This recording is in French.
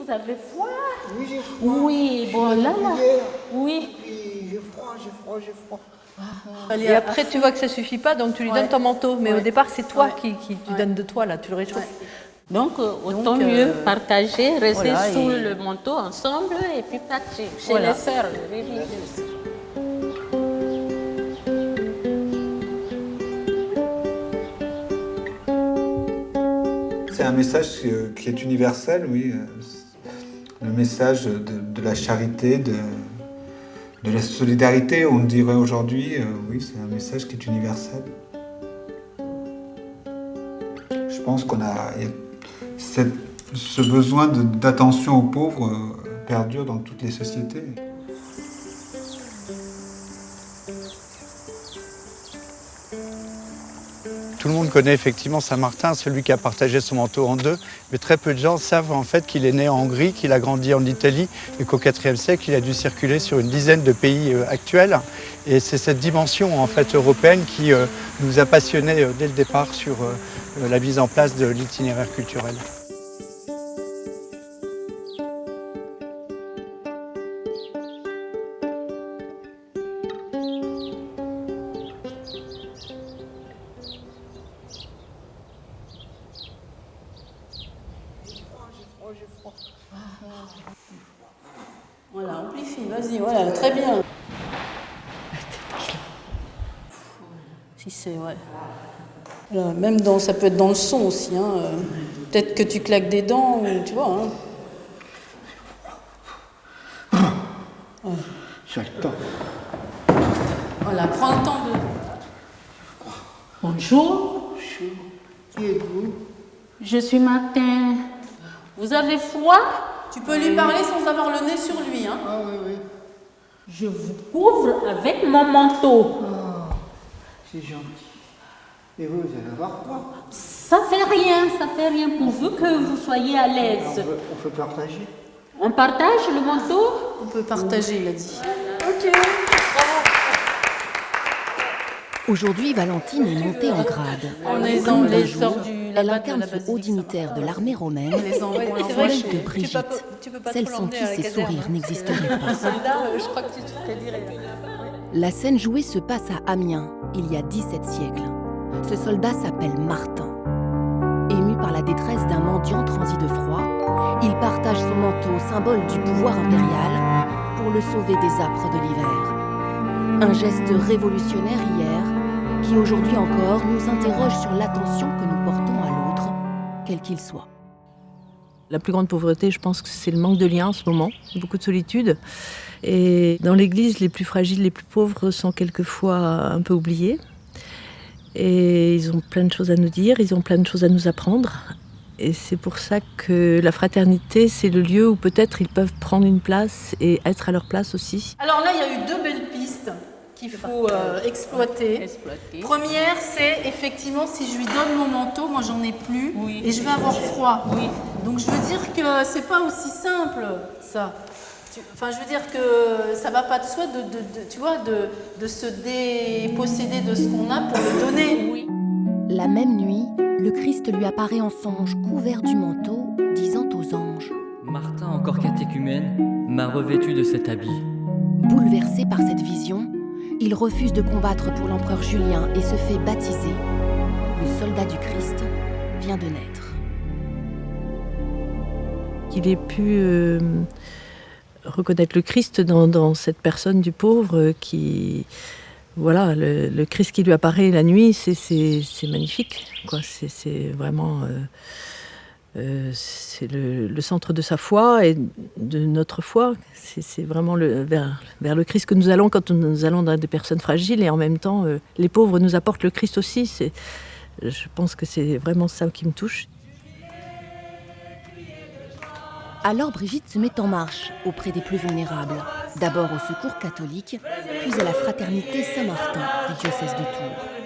vous avez froid? Oui, j'ai froid. Oui, bon là, oui. J'ai froid. Et après, tu vois que ça suffit pas, donc tu lui donnes ton manteau. Mais au départ, c'est toi qui tu donnes de toi, là, tu le réchauffes. Donc, autant mieux partager, rester voilà, sous et- le manteau ensemble et puis partir chez Voilà. les sœurs religieuses. C'est un message qui est universel, oui. Le message de la charité, de la solidarité, on le dirait aujourd'hui. Oui, c'est un message qui est universel. Je pense ce besoin d'attention aux pauvres perdure dans toutes les sociétés. Tout le monde connaît effectivement Saint-Martin, celui qui a partagé son manteau en deux, mais très peu de gens savent en fait qu'il est né en Hongrie, qu'il a grandi en Italie et qu'au IVe siècle, il a dû circuler sur une dizaine de pays actuels. Et c'est cette dimension en fait européenne qui nous a passionnés dès le départ sur la mise en place de l'itinéraire culturel. Voilà, amplifie, vas-y, voilà, très bien. Si c'est, ouais. Voilà, même ça peut être dans le son aussi, hein. Peut-être que tu claques des dents, ou tu vois, hein. Ouais. J'ai le temps. Voilà, prends le temps de... Bonjour, Qui êtes-vous? je suis Martin. Vous avez froid? Tu peux lui parler sans avoir le nez sur lui, hein. Ah oui. Je vous couvre avec mon manteau. C'est gentil. Et vous allez avoir quoi? Ça fait rien pourvu que vous soyez à l'aise. On peut partager. On partage le manteau? On peut partager, il a dit. Aujourd'hui, Valentine est montée en grade. On les Comme d'un les jour, sort du elle la incarne de la ce haut basilique, dignitaire de l'armée romaine, les envoie en c'est collègue vrai, de tu Brigitte, peux pas celle trop sans l'emmener qui à la ses caserne. sourires n'existeraient pas. Soldat, je crois que tu te ferais dire. La scène jouée se passe à Amiens, il y a 17 siècles. Ce soldat s'appelle Martin. Ému par la détresse d'un mendiant transi de froid, il partage son manteau, symbole du pouvoir impérial, pour le sauver des âpres de l'hiver. Un geste révolutionnaire hier, qui aujourd'hui encore nous interroge sur l'attention que nous portons à l'autre, quel qu'il soit. La plus grande pauvreté, je pense que c'est le manque de lien en ce moment, beaucoup de solitude. Et dans l'Église, les plus fragiles, les plus pauvres sont quelquefois un peu oubliés. Et ils ont plein de choses à nous dire, ils ont plein de choses à nous apprendre. Et c'est pour ça que la fraternité, c'est le lieu où peut-être ils peuvent prendre une place et être à leur place aussi. Alors là, il y a eu deux belles pistes qu'il faut exploiter. Première, c'est effectivement si je lui donne mon manteau, moi j'en ai plus et je vais avoir froid. Donc je veux dire que c'est pas aussi simple ça. Enfin, je veux dire que ça va pas de soi tu vois, de se déposséder de ce qu'on a pour le donner. La même nuit, le Christ lui apparaît en songe, couvert du manteau, disant aux anges. Martin, encore catéchumène, m'a revêtu de cet habit. Bouleversé par cette vision, il refuse de combattre pour l'empereur Julien et se fait baptiser. Le soldat du Christ vient de naître. Qu'il ait pu reconnaître le Christ dans cette personne du pauvre qui... Voilà, le Christ qui lui apparaît la nuit, c'est magnifique, quoi. C'est vraiment... c'est le centre de sa foi et de notre foi. C'est vraiment vers le Christ que nous allons quand nous allons dans des personnes fragiles. Et en même temps, les pauvres nous apportent le Christ aussi. Je pense que c'est vraiment ça qui me touche. Alors Brigitte se met en marche auprès des plus vulnérables. D'abord au Secours catholique, puis à la Fraternité Saint-Martin du diocèse de Tours.